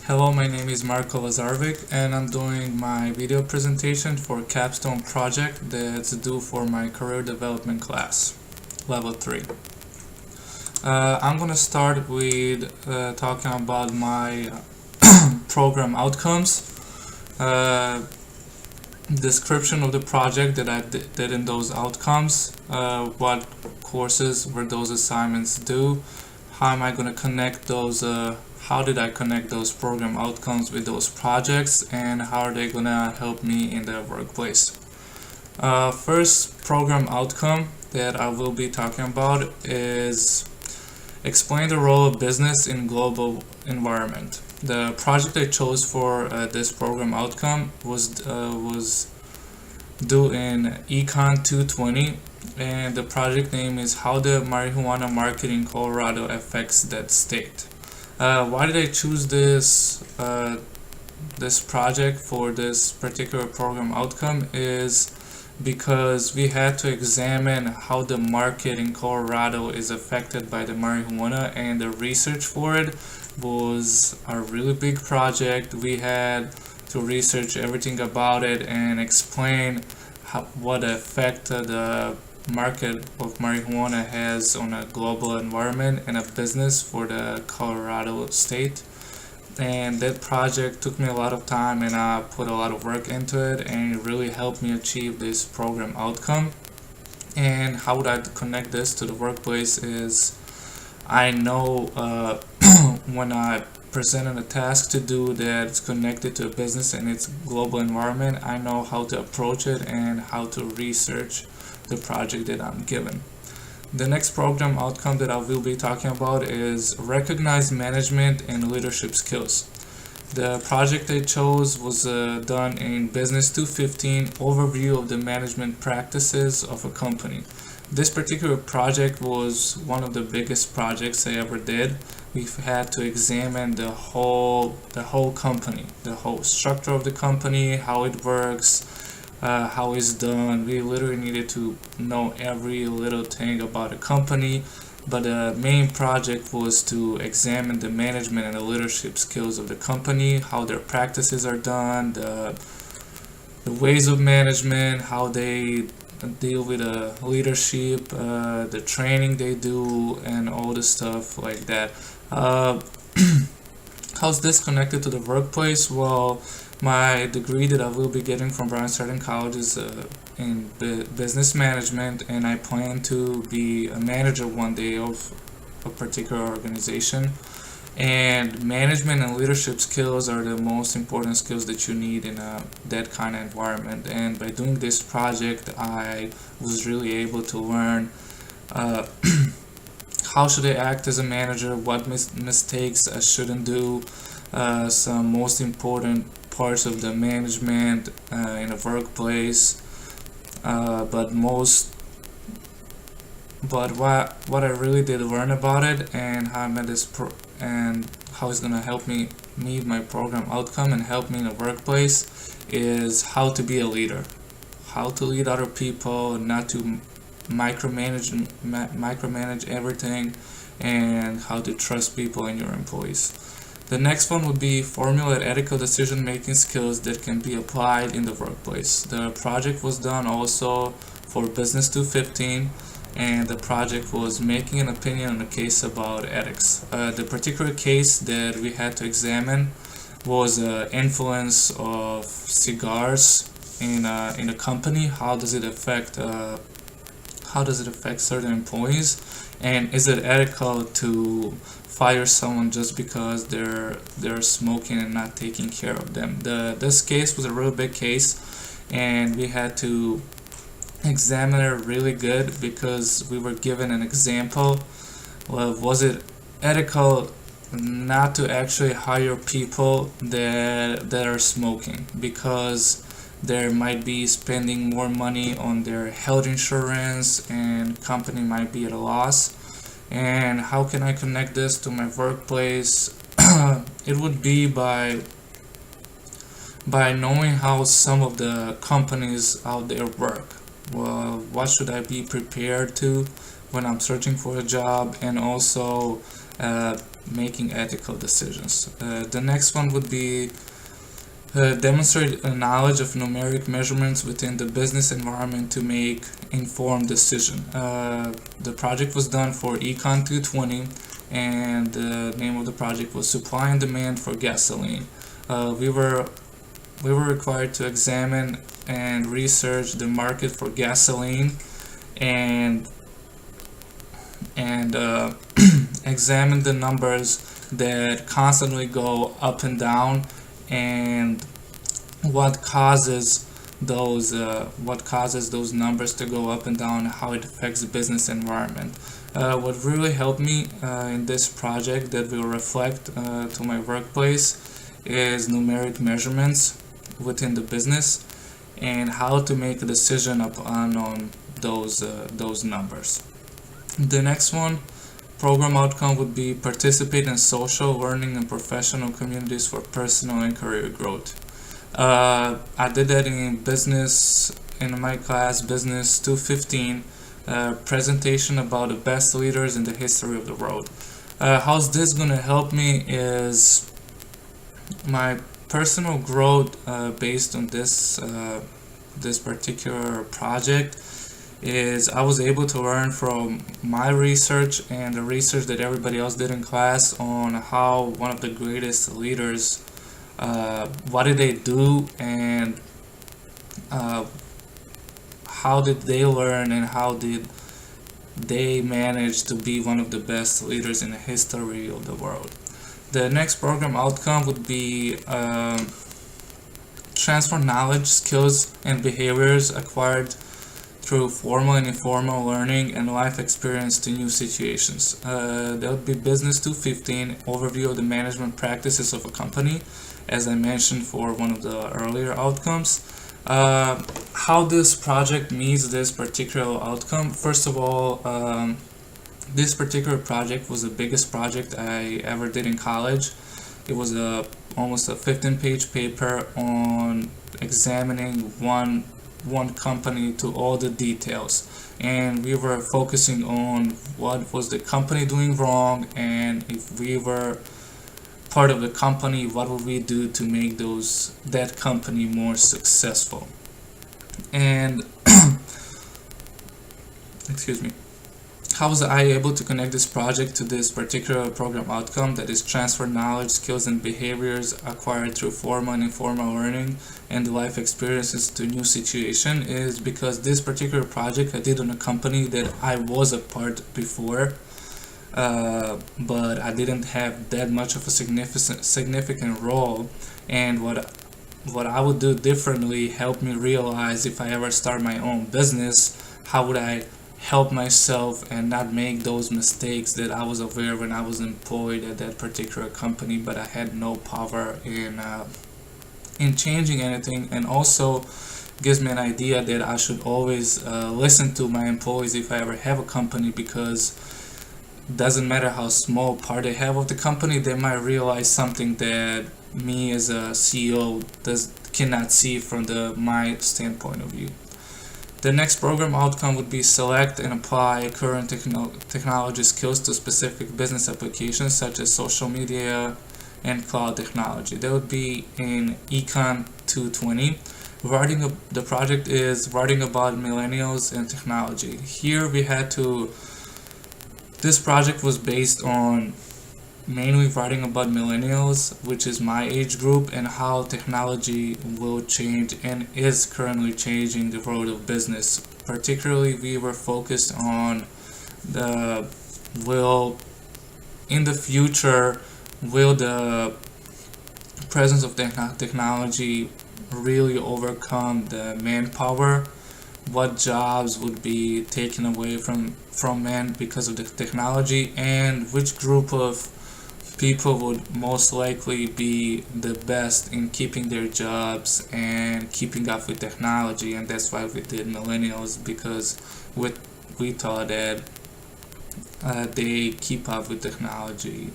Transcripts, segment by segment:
Hello, my name is Marko Lazarevic and I'm doing my video presentation for a capstone project that's due for my career development class, level 3. I'm gonna start with talking about my program outcomes, description of the project that I did in those outcomes, what courses were those assignments due, how am I gonna connect those how did I connect those program outcomes with those projects, and how are they gonna help me in the workplace. First program outcome that I will be talking about is explain the role of business in global environment. The project I chose for this program outcome was due in Econ 220, and the project name is How the Marijuana Market in Colorado Affects That State. Why did I choose this project for this particular program outcome is because we had to examine how the market in Colorado is affected by the marijuana, and the research for it was a really big project. We had to research everything about it and explain what effect the market of marijuana has on a global environment and a business for the Colorado state. And that project took me a lot of time, and I put a lot of work into it, and it really helped me achieve this program outcome. And how would I connect this to the workplace is I know when I presented a task to do that's connected to a business and its global environment, I know how to approach it and how to research the project that I'm given. The next program outcome that I will be talking about is recognize management and leadership skills. The project I chose was done in Business 215, overview of the management practices of a company. This particular project was one of the biggest projects I ever did. We've had to examine the whole company, the whole structure of the company, how it works, how it's done. We literally needed to know every little thing about a company, but the main project was to examine the management and the leadership skills of the company, how their practices are done, the ways of management, how they deal with leadership, the training they do, and all the stuff like that. How's this connected to the workplace? Well, my degree that I will be getting from Bryan Stratton College is in business management, and I plan to be a manager one day of a particular organization. And management and leadership skills are the most important skills that you need in that kind of environment. And by doing this project, I was really able to learn how should I act as a manager, what mistakes I shouldn't do, some most important parts of the management in a workplace, but what I really did learn about it, and how I met this and how it's gonna help me meet my program outcome and help me in the workplace is how to be a leader, how to lead other people, not to micromanage everything, and how to trust people and your employees. The next one would be formulate ethical decision-making skills that can be applied in the workplace. The project was done also for Business 215, and the project was making an opinion on a case about ethics. The particular case that we had to examine was influence of cigars in a company. How does it affect certain employees, and is it ethical to fire someone just because they're smoking and not taking care of them? This case was a real big case, and we had to examine it really good because we were given an example of was it ethical not to actually hire people that are smoking, because they might be spending more money on their health insurance and company might be at a loss. And how can I connect this to my workplace? It would be by knowing how some of the companies out there work. Well, what should I be prepared to when I'm searching for a job, and also making ethical decisions. The next one would be demonstrate a knowledge of numeric measurements within the business environment to make informed decision. The project was done for Econ 220, and the name of the project was Supply and Demand for Gasoline. We were required to examine and research the market for gasoline and examine the numbers that constantly go up and down, and what causes those numbers to go up and down, how it affects the business environment. What really helped me in this project that will reflect to my workplace is numeric measurements within the business and how to make a decision upon on those numbers. The next one, program outcome, would be participate in social, learning, and professional communities for personal and career growth. I did that in business, in my class, Business 215, presentation about the best leaders in the history of the world. How's this going to help me is my personal growth based on this particular project is I was able to learn from my research and the research that everybody else did in class on how one of the greatest leaders, what did they do, and how did they learn, and how did they manage to be one of the best leaders in the history of the world. The next program outcome would be transfer knowledge, skills, and behaviors acquired through formal and informal learning and life experience to new situations. That would be Business 215, overview of the management practices of a company, as I mentioned for one of the earlier outcomes. How this project meets this particular outcome. First of all, this particular project was the biggest project I ever did in college. It was almost a 15-page paper on examining one company to all the details, and we were focusing on what was the company doing wrong, and if we were part of the company, what would we do to make that company more successful. And excuse me, how was I able to connect this project to this particular program outcome, that is transfer knowledge, skills, and behaviors acquired through formal and informal learning and life experiences to new situation, is because this particular project I did on a company that I was a part before, but I didn't have that much of a significant role, and what I would do differently helped me realize if I ever start my own business, how would I help myself and not make those mistakes that I was aware when I was employed at that particular company, but I had no power in changing anything. And also gives me an idea that I should always listen to my employees if I ever have a company, because doesn't matter how small part they have of the company, they might realize something that me as a CEO cannot see from my standpoint of view. The next program outcome would be select and apply current technology skills to specific business applications such as social media and cloud technology. That would be in Econ 220. The project is writing about millennials and technology. Here this project was based on mainly writing about millennials, which is my age group, and how technology will change and is currently changing the world of business. Particularly, we were focused on in the future, will the presence of technology really overcome the manpower? What jobs would be taken away from men because of the technology, and which group of people would most likely be the best in keeping their jobs and keeping up with technology? And that's why we did millennials, because we thought that they keep up with technology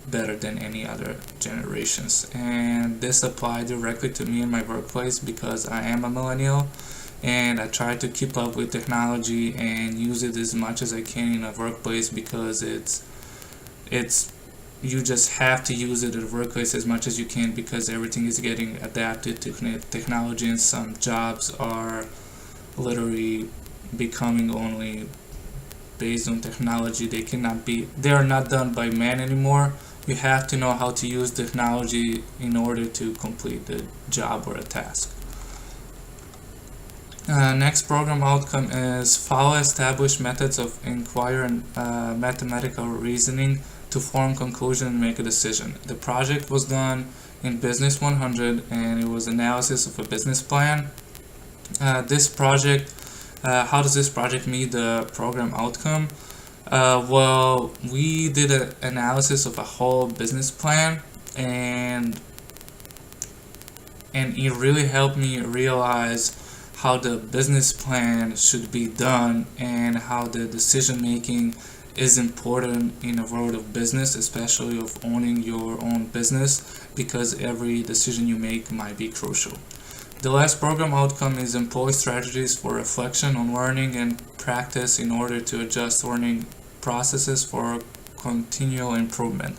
better than any other generations. And this applied directly to me in my workplace, because I am a millennial and I try to keep up with technology and use it as much as I can in a workplace, because it's you just have to use it at the workplace as much as you can, because everything is getting adapted to technology, and some jobs are literally becoming only based on technology. They are not done by man anymore. You have to know how to use technology in order to complete the job or a task. Next program outcome is follow established methods of inquiry and mathematical reasoning to form conclusion and make a decision. The project was done in Business 100, and it was analysis of a business plan. How does this project meet the program outcome? Well, we did an analysis of a whole business plan, and it really helped me realize how the business plan should be done and how the decision making is important in a world of business, especially of owning your own business, because every decision you make might be crucial. The last program outcome is employ strategies for reflection on learning and practice in order to adjust learning processes for continual improvement.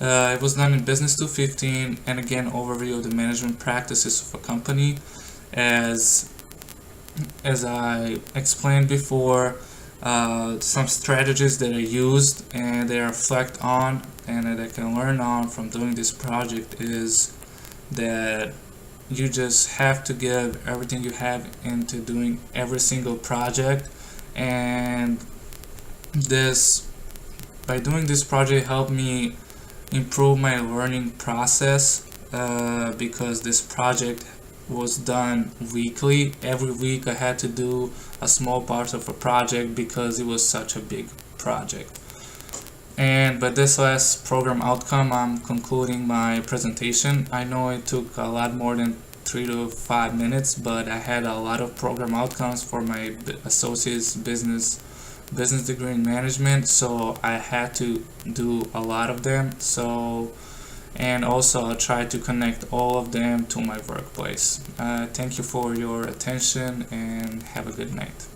It was done in Business 215, and again, overview of the management practices of a company. As I explained before, some strategies that I used and that I reflect on and that I can learn on from doing this project is that you just have to give everything you have into doing every single project, and by doing this project helped me improve my learning process, because this project was done weekly. Every week I had to do a small part of a project because it was such a big project. And by this last program outcome, I'm concluding my presentation. I know it took a lot more than 3 to 5 minutes, but I had a lot of program outcomes for my associate's business degree in management, so I had to do a lot of them. And also I'll try to connect all of them to my workplace. Thank you for your attention, and have a good night.